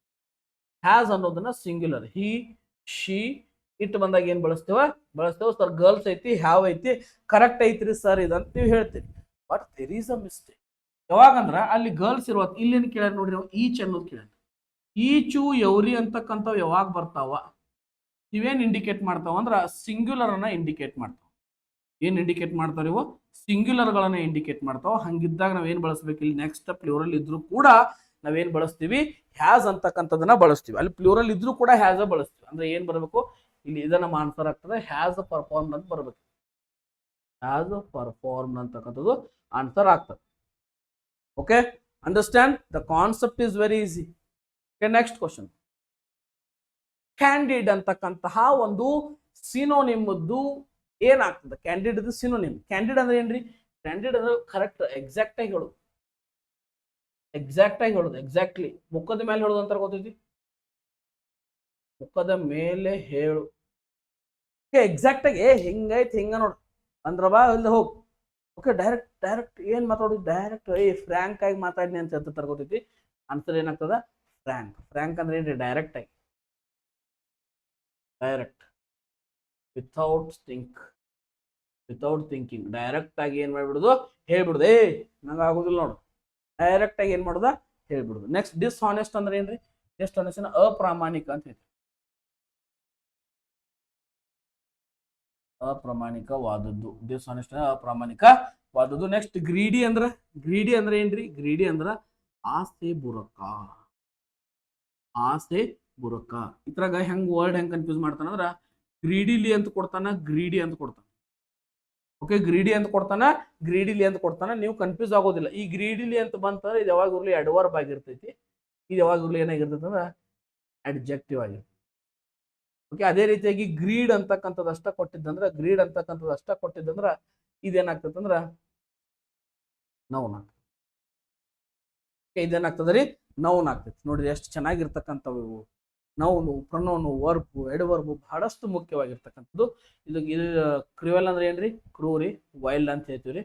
[SPEAKER 1] ಹ್ಯಾಸ್ ಅನ್ನೋದನ್ನ ಸಿಂಗ್ಯುಲರ್. ಹಿ, ಶಿ, ಇಟ್ ಬಂದಾಗ ಏನ್ ಬಳಸ್ತೇವ? ಸರ್ ಗರ್ಲ್ಸ್ ಐತಿ, ಹ್ಯಾವ್ ಐತಿ, ಕರೆಕ್ಟ್ ಐತ್ರಿ ಸರ್ ಇದಂತ ನೀವು ಹೇಳ್ತೀರಿ. But there is a mistake. ಯಾವಾಗಂದ್ರ ಅಲ್ಲಿ ಗರ್ಲ್ಸ್ ಇರುವ ಇಲ್ಲೇನು ಕೇಳ ನೋಡ್ರಿ, ನಾವು ಈಚ್ ಅನ್ನೋದು ಕೇಳ. ಈಚು, ಎವ್ರಿ ಅಂತಕ್ಕಂಥವು ಯಾವಾಗ ಬರ್ತಾವ? ಇವೇನ್ ಇಂಡಿಕೇಟ್ ಮಾಡ್ತಾವ ಅಂದ್ರ ಸಿಂಗ್ಯುಲರ್ ಅನ್ನ ಇಂಡಿಕೇಟ್ ಮಾಡ್ತಾವ. ಏನ್ ಇಂಡಿಕೇಟ್ ಮಾಡ್ತಾವ? ಇವು ಸಿಂಗ್ಯುಲರ್ ಗಳನ್ನ ಇಂಡಿಕೇಟ್ ಮಾಡ್ತಾವ. ಹಂಗಿದ್ದಾಗ ನಾವ್ ಏನ್ ಬಳಸ್ಬೇಕು? ಇಲ್ಲಿ ನೆಕ್ಸ್ಟ್ ಪ್ಲೂರಲ್ ಇದ್ರು ಕೂಡ ನಾವೇನ್ ಬಳಸ್ತೀವಿ? ಹ್ಯಾಸ್ ಅಂತಕ್ಕಂಥದನ್ನ ಬಳಸ್ತೀವಿ. ಅಲ್ಲಿ ಪ್ಲೂರಲ್ ಇದ್ರು ಕೂಡ ಹ್ಯಾಸ್ ಬಳಸ್ತೀವಿ. ಅಂದ್ರೆ ಏನ್ ಬರಬೇಕು? ಇಲ್ಲಿ ಇದ ನಮ್ಮ ಆನ್ಸರ್ ಆಗ್ತದೆ. ಹ್ಯಾಸ್ ಪರ್ಫಾರ್ಮ್ ಅಂತ ಬರಬೇಕು. ಹ್ಯಾಸ್ ಪರ್ಫಾರ್ಮ್ ಅಂತಕ್ಕಂಥದ್ದು ಆನ್ಸರ್ ಆಗ್ತದೆ. Okay, understand? The concept is very easy. Okay, next question. Candid ಅಂತಕ್ಕಂತಹ ಒಂದು ಸಿನೋನಿಮ್ ಏನಾಗ್ತದೆ? Candid synonym. ಕ್ಯಾಂಡಿಡ್ ಅಂದ್ರೆ ಏನ್ರಿ? ಕ್ಯಾಂಡಿಡ್ ಅಂದ್ರೆ ಕರೆಕ್ಟ್ ಎಕ್ಸಾಕ್ಟ್ ಆಗಿ ಹೇಳೋದು. ಎಕ್ಸಾಕ್ಟ್ಲಿ ಮುಖದ ಮೇಲೆ ಹೇಳೋದು ಅಂತ ಗೊತ್ತೈತಿ. ಮುಖದ ಮೇಲೆ ಹೇಳು. ಎಕ್ಸಾಕ್ಟ್ ಆಗಿ ಹಿಂಗೈತಿ ಹಿಂಗ ನೋಡು ಅಂದ್ರ ಬಾ ಇಲ್ಲಿ ಹೋಗ್. ಓಕೆ, ಡೈರೆಕ್ಟ್ ಏನ್ ಮಾತಾಡೋದು, ಡೈರೆಕ್ಟ್ ಫ್ರ್ಯಾಂಕ್ ಆಗಿ ಮಾತಾಡಿನಿ ಅಂತ ಹೇಳ್ತಾರೆ ಗೊತ್ತೈತಿ. ಆನ್ಸರ್ ಏನಾಗ್ತದ ಫ್ರ್ಯಾಂಕ್ ಅಂದ್ರೆ ಏನ್ರಿ, ಡೈರೆಕ್ಟ್ ವಿತೌಟ್ ಥಿಂಕಿಂಗ್ ಡೈರೆಕ್ಟ್ ಆಗಿ ಏನ್ ಮಾಡ್ಬಿಡುದು, ಹೇಳ್ಬಿಡುದು. ನಂಗೆ ಆಗುದಿಲ್ಲ ನೋಡು, ಡೈರೆಕ್ಟ್ ಆಗಿ ಏನ್ ಮಾಡುದ, ಹೇಳ್ಬಿಡುದು. ನೆಕ್ಸ್ಟ್ ಡಿಸ್ಹಾನೆಸ್ಟ್ ಅಂದ್ರೆ ಏನ್ರಿ, ಡಿಸ್ಹಾನೆಸ್ಟ್ ಅಪ್ರಾಮಾಣಿಕ ಅಂತ ಹೇಳ್ತೀವಿ, ಅಪ್ರಾಮಾಣಿಕವಾದದ್ದು. ಡಿಸ್ಹಾನೆಸ್ಟ್ ಅಪ್ರಾಮಾಣಿಕವಾದದ್ದು. ನೆಕ್ಸ್ಟ್ ಗ್ರೀಡಿ ಅಂದ್ರೆ ಏನ್ರಿ, ಗ್ರೀಡಿ ಅಂದ್ರ ಆಸೆ ಬುರಕ. ಇದ್ರಾಗ ಹೆಂಗ್ ವರ್ಡ್ ಹೆಂಗ್ ಕನ್ಫ್ಯೂಸ್ ಮಾಡ್ತಾನಂದ್ರ ಗ್ರೀಡಿಲಿ ಅಂತ ಕೊಡ್ತಾನ, ಗ್ರೀಡಿ ಅಂತ ಕೊಡ್ತಾನ. ಓಕೆ, ಗ್ರೀಡಿ ಅಂತ ಕೊಡ್ತಾನ, ಗ್ರೀಡಿಲಿ ಅಂತ ಕೊಡ್ತಾನ. ನೀವು ಕನ್ಫ್ಯೂಸ್ ಆಗೋದಿಲ್ಲ. ಈ ಗ್ರೀಡಿಲಿ ಅಂತ ಬಂತಂದ್ರೆ ಇದು ಯಾವಾಗ ಇರ್ಲಿ ಅಡ್ವರ್ಬ್ ಆಗಿರ್ತೈತಿ, ಇದು ಯಾವಾಗ ಇರ್ಲಿ ಏನಾಗಿರ್ತೈತಿ ಅಂದ್ರೆ ಅಡ್ಜೆಕ್ಟಿವ್ ಆಗಿರ್ತೈತಿ. ಓಕೆ, ಅದೇ ರೀತಿಯಾಗಿ ಗ್ರೀಡ್ ಅಂತಕ್ಕಂಥದ್ದು ಅಷ್ಟ ಕೊಟ್ಟಿದ್ದಂದ್ರ ಇದೇನಾಗ್ತದಂದ್ರ ನೌನ್ ಆಗ್ತದೆ. ಇದೇನಾಗ್ತದ್ರಿ, ನೌನ್ ಆಗ್ತೈತಿ. ನೋಡ್ರಿ ಎಷ್ಟು ಚೆನ್ನಾಗಿರ್ತಕ್ಕಂಥವು ಇವು. ನೌನು, ಪ್ರೊನೌನು, ವರ್ಬ್, ಎಡ್ವರ್ಬ್ ಬಹಳಷ್ಟು ಮುಖ್ಯವಾಗಿರ್ತಕ್ಕಂಥದ್ದು. ಇದು ಕ್ರೂಯಲ್ ಅಂದ್ರೆ ಏನ್ರಿ, ಕ್ರೂರಿ. ವೈಲ್ಡ್ ಅಂತ ಹೇಳ್ತೀವ್ರಿ.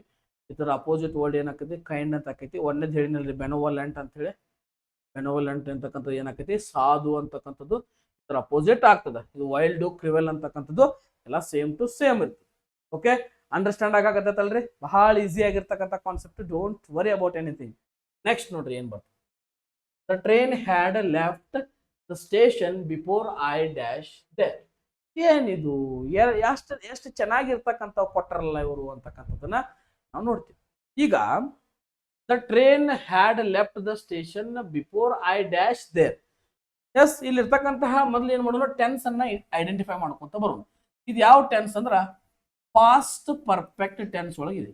[SPEAKER 1] ಇದರ ಅಪೋಸಿಟ್ ವರ್ಡ್ ಏನಾಕೈತಿ, ಕೈಂಡ್ ಅಂತ ಆಕೈತಿ. ಒಂದೇದ್ ಹೇಳಿನಲ್ರಿ ಬೆನೋವಲೆಂಟ್ ಅಂತ ಹೇಳಿ. ಬೆನೋವಲೆಂಟ್ ಅಂತಕ್ಕಂಥದ್ದು ಏನಾಕೈತಿ, ಸಾಧು ಅಂತಕ್ಕಂಥದ್ದು ಇದರ ಅಪೋಸಿಟ್ ಆಗ್ತದ. ಇದು ವೈಲ್ಡ್, ಕ್ರಿವೆಲ್ ಅಂತಕ್ಕಂಥದ್ದು ಎಲ್ಲ ಸೇಮ್ ಟು ಸೇಮ್ ಇರ್ತದೆ. ಓಕೆ, ಅಂಡರ್ಸ್ಟ್ಯಾಂಡ್ ಆಗತ್ತಲ್ರಿ. ಬಹಳ ಈಸಿ ಆಗಿರ್ತಕ್ಕಂಥ concept. Don't worry about anything. Next ನೋಡ್ರಿ ಏನ್ ಬರ್ತದೆ. The train had left the station before I dash there. ಏನಿದು, ಎಷ್ಟು ಚೆನ್ನಾಗಿರ್ತಕ್ಕಂಥ ಕೊಟ್ಟರಲ್ಲ ಇವರು ಅಂತಕ್ಕಂಥದ್ದನ್ನ ನಾವು ನೋಡ್ತೀವಿ. ಈಗ the train had left the station before I dash there. Yes, ಇಲ್ಲಿ ಇರ್ತಕ್ಕಂತಹ ಮೊದಲು ಏನ್ ಮಾಡೋಣ, ಟೆನ್ಸ್ ಅನ್ನ ಐಡೆಂಟಿಫೈ ಮಾಡ್ಕೊಂತ ಬರೋಣ. ಇದು ಯಾವ ಟೆನ್ಸ್ ಅಂದ್ರ ಪಾಸ್ಟ್ ಪರ್ಫೆಕ್ಟ್ ಟೆನ್ಸ್ ಒಳಗಿದೆ.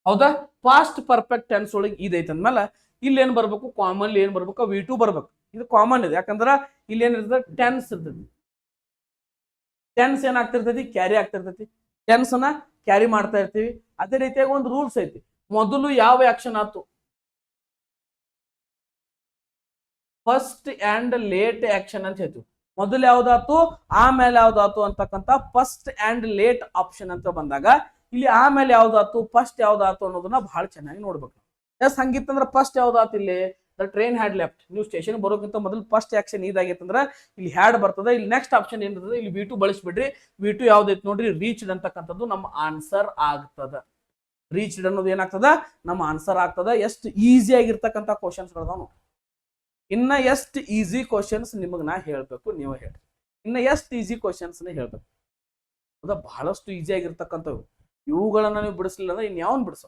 [SPEAKER 1] ಹೌದಾ, ಪಾಸ್ಟ್ ಪರ್ಫೆಕ್ಟ್ ಟೆನ್ಸ್ ಒಳಗೆ ಇದೈತೆ ಅಂದ್ಮೇಲೆ ಇಲ್ಲಿ ಏನ್ ಬರ್ಬೇಕು, ಕಾಮನ್ಲಿ ಏನ್ ಬರ್ಬೇಕು, V2 ಬರ್ಬೇಕು. ಇದು ಕಾಮನ್ ಇದೆ, ಯಾಕಂದ್ರ ಇಲ್ಲಿ ಏನಿರ್ತದೆ, ಟೆನ್ಸ್ ಇರ್ತೈತಿ. ಟೆನ್ಸ್ ಏನಾಗ್ತಿರ್ತೈತಿ, ಕ್ಯಾರಿ ಆಗ್ತಿರ್ತೈತಿ. ಟೆನ್ಸ್ ಅನ್ನ ಕ್ಯಾರಿ ಮಾಡ್ತಾ ಇರ್ತೀವಿ. ಅದೇ ರೀತಿಯಾಗಿ ಒಂದು ರೂಲ್ಸ್ ಐತಿ. ಮೊದಲು ಯಾವ ಆಕ್ಷನ್ ಆಯ್ತು, ಫಸ್ಟ್ ಅಂಡ್ ಲೇಟ್ ಆಕ್ಷನ್ ಅಂತ ಹೇಳ್ತೀವಿ. ಮೊದಲು ಯಾವ್ದಾತು ಆಮೇಲೆ ಯಾವ್ದಾತು ಅಂತಕ್ಕಂಥ ಫಸ್ಟ್ ಅಂಡ್ ಲೇಟ್ ಆಪ್ಷನ್ ಅಂತ ಬಂದಾಗ ಇಲ್ಲಿ ಆಮೇಲೆ ಯಾವ್ದಾತು ಫಸ್ಟ್ ಯಾವ್ದಾತು ಅನ್ನೋದನ್ನ ಬಹಳ ಚೆನ್ನಾಗಿ ನೋಡ್ಬೇಕು. ಎಸ್, ಹಂಗಿತ್ತಂದ್ರೆ ಫಸ್ಟ್ ಯಾವ್ದಾತು, ಇಲ್ಲಿ ದ ಟ್ರೈನ್ ಹ್ಯಾಡ್ ಲೆಫ್ಟ್. ನೀವು ಸ್ಟೇಷನ್ ಬರೋಕ್ಕಿಂತ ಮೊದಲು ಫಸ್ಟ್ ಆಕ್ಷನ್ ಇದಾಗಿತ್ತಂದ್ರೆ ಇಲ್ಲಿ ಹ್ಯಾಡ್ ಬರ್ತದೆ. ಇಲ್ಲಿ ನೆಕ್ಸ್ಟ್ ಆಪ್ಷನ್ ಏನಿರ್ತದೆ, ಇಲ್ಲಿ V2 ಬಳಸ್ಬಿಡ್ರಿ. V2 ಯಾವ್ದೈತಿ ನೋಡ್ರಿ, ರೀಚ್ಡ್ ಅಂತಕ್ಕಂಥದ್ದು ನಮ್ಮ ಆನ್ಸರ್ ಆಗ್ತದ. ರೀಚ್ಡ್ ಅನ್ನೋದು ಏನಾಗ್ತದ, ನಮ್ಮ ಆನ್ಸರ್ ಆಗ್ತದ. ಎಷ್ಟು ಈಸಿ ಆಗಿರ್ತಕ್ಕಂಥ ಕ್ವಶನ್ಸ್ ಗಳದಾವ ನೋಡಿ. ಇನ್ನ ಎಷ್ಟು ಈಸಿ ಕ್ವಶನ್ಸ್ ನಿಮಗ್ ನಾ ಹೇಳ್ಬೇಕು, ನೀವು ಹೇಳಿ. ಇನ್ನ ಎಷ್ಟು ಈಸಿ ಕ್ವಶನ್ಸ್ ಹೇಳ್ಬೇಕು. ಹೌದಾ, ಬಹಳಷ್ಟು ಈಸಿ ಆಗಿರ್ತಕ್ಕಂಥವು. ಇವುಗಳನ್ನ ನೀವು ಬಿಡಿಸ್ಲಿಲ್ಲ ಅಂದ್ರೆ ಇನ್ಯಾವನ್ ಬಿಡಿಸೋ.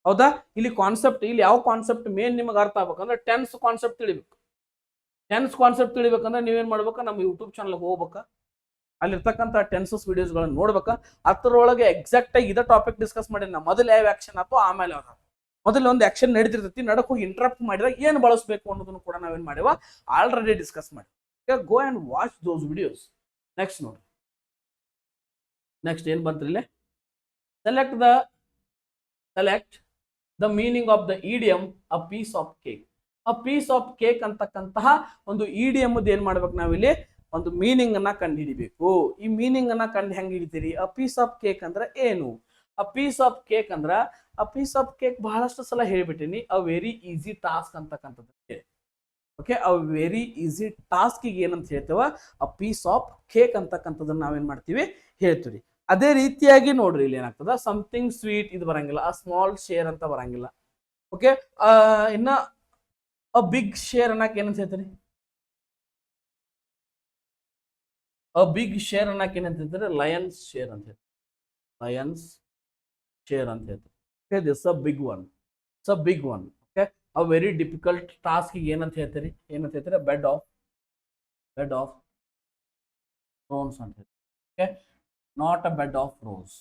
[SPEAKER 1] ಹೌದಾ, ಇಲ್ಲಿ ಕಾನ್ಸೆಪ್ಟ್, ಇಲ್ಲಿ ಯಾವ ಕಾನ್ಸೆಪ್ಟ್ ಮೇನ್ ನಿಮಗೆ ಅರ್ಥ ಆಗ್ಬೇಕಂದ್ರೆ ಟೆನ್ಸ್ ಕಾನ್ಸೆಪ್ಟ್ ತಿಳಿಬೇಕು. ಟೆನ್ಸ್ ಕಾನ್ಸೆಪ್ಟ್ ತಿಳಿಬೇಕಂದ್ರೆ ನೀವೇನ್ ಮಾಡ್ಬೇಕಾ, ನಮ್ಮ ಯೂಟ್ಯೂಬ್ ಚಾನಲ್ ಹೋಗ್ಬೇಕಾ, ಅಲ್ಲಿರ್ತಕ್ಕಂಥ ಟೆನ್ಸಸ್ ವಿಡಿಯೋಸ್ಗಳನ್ನ ನೋಡ್ಬೇಕಾ. ಅದರೊಳಗೆ ಎಕ್ಸಾಕ್ಟ್ ಆಗಿ ಇದ ಟಾಪಿಕ್ ಡಿಸ್ಕಸ್ ಮಾಡಿ ನಾ ಮೊದಲು ಯಾವ ಆಕ್ಷನ್ ಆಯ್ತು ಆಮೇಲೆ ಯಾವ್ದು. ಮೊದಲು ಒಂದು ಆಕ್ಷನ್ ನಡೀತಿರ್ತೈತಿ, ನಡಕ್ ಹೋಗಿ ಇಂಟರಪ್ಟ್ ಮಾಡಿದಾಗ ಏನ್ ಬಳಸಬೇಕು ಅನ್ನೋದನ್ನು ಕೂಡ ನಾವೇನ್ ಮಾಡಿವ, ಆಲ್ರೆಡಿ ಡಿಸ್ಕಸ್ ಮಾಡಿ. Go and watch those videos. Next ನೋಡಿ, ನೆಕ್ಸ್ಟ್ ಏನ್ ಬಂತ್ರಿ ಇಲ್ಲಿ, select the meaning of the idiom a piece of cake. A piece of cake ಅಂತಕ್ಕಂತಹ ಒಂದು ಇಡಿಯಂ ಏನ್ ಮಾಡ್ಬೇಕು, ನಾವಿಲ್ಲಿ ಒಂದು ಮೀನಿಂಗ್ ಅನ್ನ ಕಂಡು ಹಿಡಿಬೇಕು. ಈ ಮೀನಿಂಗ್ ಅನ್ನ ಕಂಡು ಹೆಂಗ್ ಹಿಡಿತೀರಿ, ಅ ಪೀಸ್ ಆಫ್ ಕೇಕ್ ಅಂದ್ರೆ ಏನು? ಅ ಪೀಸ್ ಆಫ್ ಕೇಕ್ ಅಂದ್ರ, ಅ ಪೀಸ್ ಆಫ್ ಕೇಕ್ ಬಹಳಷ್ಟು ಸಲ ಹೇಳ್ಬಿಟ್ಟಿನಿ, ಅ ವೆರಿ ಈಸಿ ಟಾಸ್ಕ್ ಅಂತಕ್ಕಂಥದ್ದು. Okay, a very easy task ಏನಂತ ಹೇಳ್ತೇವ, ಅ ಪೀಸ್ ಆಫ್ ಕೇಕ್ ಅಂತಕ್ಕಂಥದ್ದನ್ನ ನಾವೇನ್ ಮಾಡ್ತೀವಿ, ಹೇಳ್ತೀವಿ. ಅದೇ ರೀತಿಯಾಗಿ ನೋಡ್ರಿ ಇಲ್ಲಿ ಏನಾಗ್ತದ, ಸಮಥಿಂಗ್ ಸ್ವೀಟ್ ಇದು ಬರಂಗಿಲ್ಲ, ಅ ಸ್ಮಾಲ್ ಶೇರ್ ಅಂತ ಬರಂಗಿಲ್ಲ. ಓಕೆ, ಇನ್ನ ಅ ಬಿಗ್ ಶೇರ್ ಅನ್ನಕ್ ಏನಂತ ಹೇಳ್ತೀರಿ, ಅ ಬಿಗ್ ಶೇರ್ ಅನ್ನಕ್ ಏನಂತ ಹೇಳ್ತಾರೆ, ಲಯನ್ಸ್ ಶೇರ್ ಅಂತ ಹೇಳ್ತಾರೆ. ಲಯನ್ಸ್ ಶೇರ್ ಅಂತ ಹೇಳ್ತಾರೆ. Okay, this is a big one. It's a big one. Okay, a very difficult task ಏನಂತ ಹೇಳ್ತೀರಿ, ಏನಂತ ಹೇಳ್ತೀರಿ, ಬೆಡ್ ಆಫ್ ಥ್ರೋನ್ಸ್ ಅಂತ ಹೇಳ್ತೀರಿ. Okay, not a bed of rose.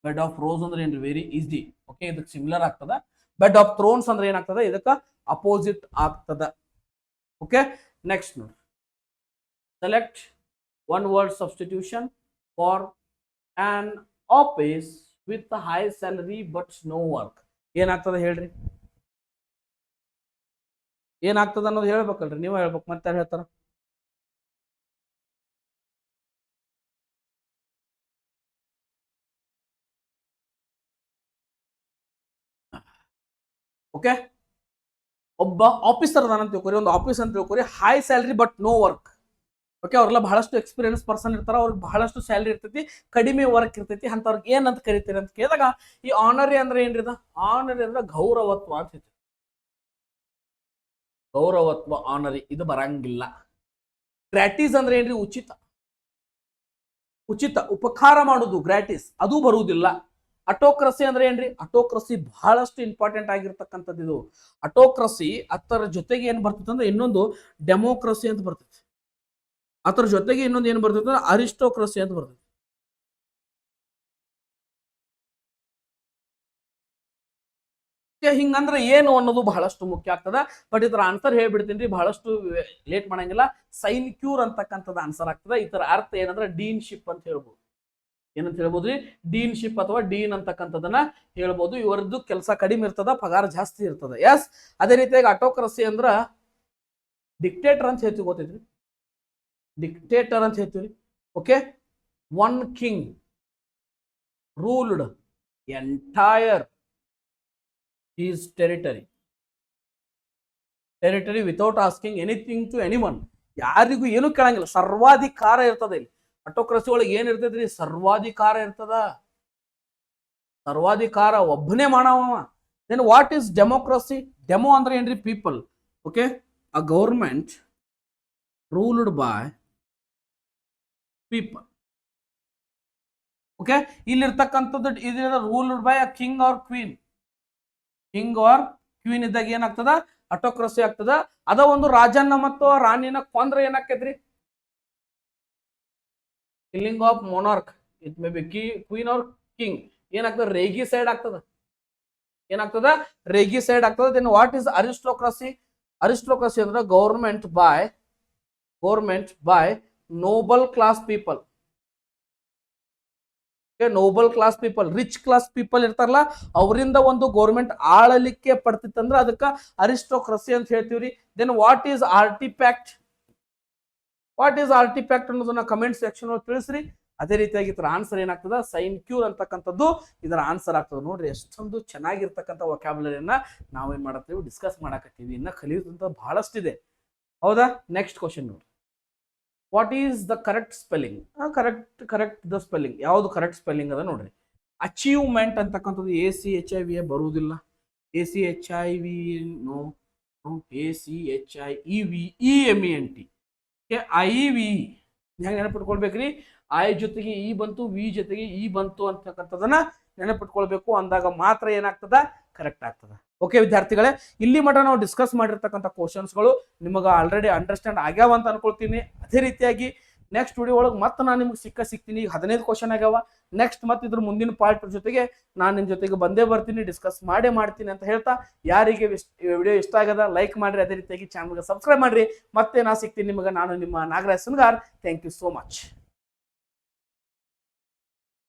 [SPEAKER 1] Bed of rose ಅಂದ್ರೆ ಏನ್ರಿ, ವೆರಿ ಈಸಿ. ಓಕೆ, ಇದಕ್ಕೆ ಸಿಮಿಲರ್ ಆಗ್ತದ. ಬೆಡ್ ಆಫ್ ಥ್ರೋನ್ಸ್ ಅಂದ್ರೆ ಏನಾಗ್ತದ, ಇದಕ್ಕ ಅಪೋಸಿಟ್ ಆಗ್ತದ. ಓಕೆ, ನೆಕ್ಸ್ಟ್ ನೋಡಿ, select one word substitution for an office with high salary but no work. ಏನಾಗ್ತದ ಹೇಳ್ರಿ, ಏನಾಗ್ತದ ಅನ್ನೋದು ಹೇಳ್ಬೇಕಲ್ರಿ, ನೀವು ಹೇಳ್ಬೇಕು, ಮತ್ತೆ ಯಾರು ಹೇಳ್ತಾರ? ಓಕೆ, ಒಬ್ಬ ಆಫೀಸರ್ ಅದಾನ ಅಂತ ತಿಳ್ಕೊರಿ, ಒಂದು ಆಫೀಸ್ ಅಂತ ತಿಳ್ಕೊರಿ, high salary but no work. Okay, ಅವ್ರೆಲ್ಲ ಬಹಳಷ್ಟು ಎಕ್ಸ್ಪೀರಿಯನ್ಸ್ ಪರ್ಸನ್ ಇರ್ತಾರ, ಅವ್ರಿಗೆ ಬಹಳಷ್ಟು ಸ್ಯಾಲ್ರಿ ಇರ್ತೈತಿ, ಕಡಿಮೆ ವರ್ಕ್ ಇರ್ತೈತಿ, ಅಂತವ್ರಿಗೆ ಏನಂತ ಕರಿತೀರಿ ಅಂತ ಕೇಳಿದಾಗ ಈ ಆನರಿ ಅಂದ್ರೆ ಏನ್ರಿ? ಆನರಿ ಅಂದ್ರೆ ಗೌರವತ್ವ ಅಂತ ಹೇಳ್ತೀವಿ. ಗೌರವತ್ವ ಆನರಿ ಇದು ಬರಂಗಿಲ್ಲ. ಗ್ರಾಟಿಸ್ ಅಂದ್ರೆ ಏನ್ರಿ? ಉಚಿತ. ಉಚಿತ ಉಪಕಾರ ಮಾಡುದು ಗ್ರಾಟಿಸ್, ಅದು ಬರುವುದಿಲ್ಲ. ಅಟೋಕ್ರಸಿ ಅಂದ್ರೆ ಏನ್ರಿ? ಅಟೋಕ್ರಸಿ ಬಹಳಷ್ಟು ಇಂಪಾರ್ಟೆಂಟ್ ಆಗಿರ್ತಕ್ಕಂಥದ್ದು ಇದು. ಅಟೋಕ್ರಸಿ ಅದರ ಜೊತೆಗೆ ಏನ್ ಬರ್ತೈತೆ ಅಂದ್ರೆ ಇನ್ನೊಂದು ಡೆಮೋಕ್ರಸಿ ಅಂತ ಬರ್ತೈತಿ. ಅದರ ಜೊತೆಗೆ ಇನ್ನೊಂದು ಏನ್ ಬರ್ತೈತೆ ಅಂದ್ರೆ ಅರಿಸ್ಟೋಕ್ರಸಿ ಅಂತ ಬರ್ತೈತಿ. ಹಿಂಗಂದ್ರೆ ಏನು ಅನ್ನೋದು ಬಹಳಷ್ಟು ಮುಖ್ಯ ಆಗ್ತದ. ಬಟ್ ಇದರ ಆನ್ಸರ್ ಹೇಳ್ಬಿಡ್ತೀನಿ, ಬಹಳಷ್ಟು ಲೇಟ್ ಮಾಡಂಗಿಲ್ಲ. ಸೈನ್ ಕ್ಯೂರ್ ಅಂತಕ್ಕಂಥದ್ದು ಆನ್ಸರ್ ಆಗ್ತದೆ. ಇದರ ಅರ್ಥ ಏನಂದ್ರೆ ಡೀನ್ಶಿಪ್ ಅಂತ ಹೇಳ್ಬೋದು. ಏನಂತ ಹೇಳ್ಬೋದ್ರಿ? ಡೀನ್ಶಿಪ್ ಅಥವಾ ಡೀನ್ ಅಂತಕ್ಕಂಥದನ್ನ ಹೇಳ್ಬೋದು. ಇವರದ್ದು ಕೆಲಸ ಕಡಿಮೆ ಇರ್ತದ, ಪಗಾರ ಜಾಸ್ತಿ ಇರ್ತದ. ಎಸ್, ಅದೇ ರೀತಿಯಾಗಿ ಅಟೋಕ್ರಸಿ ಅಂದ್ರ ಡಿಕ್ಟೇಟರ್ ಅಂತ ಹೇಳ್ತೀವಿ, ಗೊತ್ತೈತ್ರಿ? ಡಿಕ್ಟೇಟರ್ ಅಂತ ಹೇಳ್ತೀವಿ. Okay, one king ruled entire his territory without asking anything to anyone. ಯಾರಿಗೂ ಏನು ಕೇಳಂಗಿಲ್ಲ, ಸರ್ವಾಧಿಕಾರ ಇರ್ತದ. ಇಲ್ಲಿ ಅಟೋಕ್ರಸಿ ಒಳಗೆ ಏನ್ ಇರ್ತೈತ್ರಿ? ಸರ್ವಾಧಿಕಾರ ಇರ್ತದ. ಸರ್ವಾಧಿಕಾರ ಒಬ್ಬನೇ ಮಾಡವ. Then what is democracy? Demo ಅಂದ್ರೆ ಏನ್ರಿ? People. Okay, a government ruled by people. Okay, ಇಲ್ಲಿರ್ತಕ್ಕಂಥದ್ದು ಇದರ ruled by a king or queen. King or queen ಇದ್ದಾಗ ಏನಾಗ್ತದ? ಅಟೋಕ್ರಸಿ ಆಗ್ತದ. ಅದ ಒಂದು ರಾಜನ್ನ ಮತ್ತು ರಾಣಿನ ಕೊಂದ್ರೆ ಏನಾಕೈತ್ರಿ? Killing of monarch. It may be queen or king. ಏನಾಗ್ತದ? ರೇಗಿ ಸೈಡ್ ಆಗ್ತದ. ಏನಾಗ್ತದ? ರೇಗಿ ಸೈಡ್ ಆಗ್ತದ. Then what is aristocracy? Aristocracy ಅಂದ್ರೆ government by noble class people. Nobel class people, rich class people ಇರ್ತಾರಲ್ಲ, ಅವರಿಂದ ಒಂದು ಗೌರ್ಮೆಂಟ್ ಆಳಲಿಕ್ಕೆ ಪಡ್ತಿತ್ತಂದ್ರ ಅದಕ್ಕೆ ಅರಿಸ್ಟೋಕ್ರಸಿ ಅಂತ ಹೇಳ್ತೀವ್ರಿ. Then what is artifact? What is artifact ಅನ್ನೋದನ್ನ ಕಮೆಂಟ್ ಸೆಕ್ಷನ್ ಅಲ್ಲಿ ತಿಳಿಸ್ರಿ. ಅದೇ ರೀತಿಯಾಗಿ ಇದರ ಆನ್ಸರ್ ಏನಾಗ್ತದ? ಸೈನ್ ಕ್ಯೂರ್ ಅಂತಕ್ಕಂಥದ್ದು ಇದರ ಆನ್ಸರ್ ಆಗ್ತದೆ. ನೋಡ್ರಿ, ಎಷ್ಟೊಂದು ಚೆನ್ನಾಗಿರ್ತಕ್ಕಂಥ ವೊಕ್ಯಾಬುಲರಿಯನ್ನ ನಾವೇನ್ ಮಾಡತ್ತೀವಿ? ಡಿಸ್ಕಸ್ ಮಾಡಕತ್ತೀವಿ. ಇನ್ನ ಕಲಿಯುವಂತ ಬಹಳಷ್ಟಿದೆ, ಹೌದಾ? ನೆಕ್ಸ್ಟ್ ಕ್ವಶನ್ ನೋಡಿ. What is the correct spelling? Correct the spelling. ಯಾವುದು ಕರೆಕ್ಟ್ ಸ್ಪೆಲ್ಲಿಂಗ್ ಅದ ನೋಡ್ರಿ. ಅಚೀವ್ಮೆಂಟ್ ಅಂತಕ್ಕಂಥದ್ದು ACHIV ಬರುವುದಿಲ್ಲ. ACHIV no, ACHIEVEMENT. IEV ಹೆಂಗೆ ನೆನಪಿಟ್ಕೊಳ್ಬೇಕ್ರಿ? ಐ ಜೊತೆಗೆ ಇ ಬಂತು, ವಿ ಜೊತೆಗೆ ಇ ಬಂತು ಅಂತಕ್ಕಂಥದನ್ನ ನೆನಪಿಟ್ಕೊಳ್ಬೇಕು. ಅಂದಾಗ ಮಾತ್ರ ಏನಾಗ್ತದ? ಕರೆಕ್ಟ್ ಆಗ್ತದ. ಓಕೆ ವಿದ್ಯಾರ್ಥಿಗಳೇ, ಇಲ್ಲಿ ಮಟ್ಟ ನಾವು ಡಿಸ್ಕಸ್ ಮಾಡಿರ್ತಕ್ಕಂಥ ಕ್ವಶನ್ಸ್ಗಳು ನಿಮಗೆ ಆಲ್ರೆಡಿ ಅಂಡರ್ಸ್ಟ್ಯಾಂಡ್ ಆಗ್ಯಾವ ಅಂತ ಅನ್ಕೊಳ್ತೀನಿ. ಅದೇ ರೀತಿಯಾಗಿ ನೆಕ್ಸ್ಟ್ ವಿಡಿಯೋ ಒಳಗೆ ಮತ್ತೆ ನಾನು ನಿಮ್ಗೆ ಸಿಗ್ತೀನಿ. ಈಗ 15 ಕ್ವಶನ್ ಆಗ್ಯಾವ. ನೆಕ್ಸ್ಟ್ ಮತ್ತೆ ಇದ್ರ ಮುಂದಿನ ಪಾರ್ಟ್ ಜೊತೆಗೆ ನಾನು ನಿಮ್ಮ ಜೊತೆಗೆ ಬಂದೇ ಬರ್ತೀನಿ, ಡಿಸ್ಕಸ್ ಮಾಡ್ತೀನಿ ಅಂತ ಹೇಳ್ತಾ, ಯಾರಿಗೆ ವಿಡಿಯೋ ಇಷ್ಟ ಆಗದ ಲೈಕ್ ಮಾಡ್ರಿ. ಅದೇ ರೀತಿಯಾಗಿ ಚಾನಲ್ಗೆ ಸಬ್ಸ್ಕ್ರೈಬ್ ಮಾಡ್ರಿ. ಮತ್ತೆ ನಾ ಸಿಗ್ತೀನಿ ನಿಮಗೆ. ನಾನು ನಿಮ್ಮ Nagaraj Sungar. Thank you so much.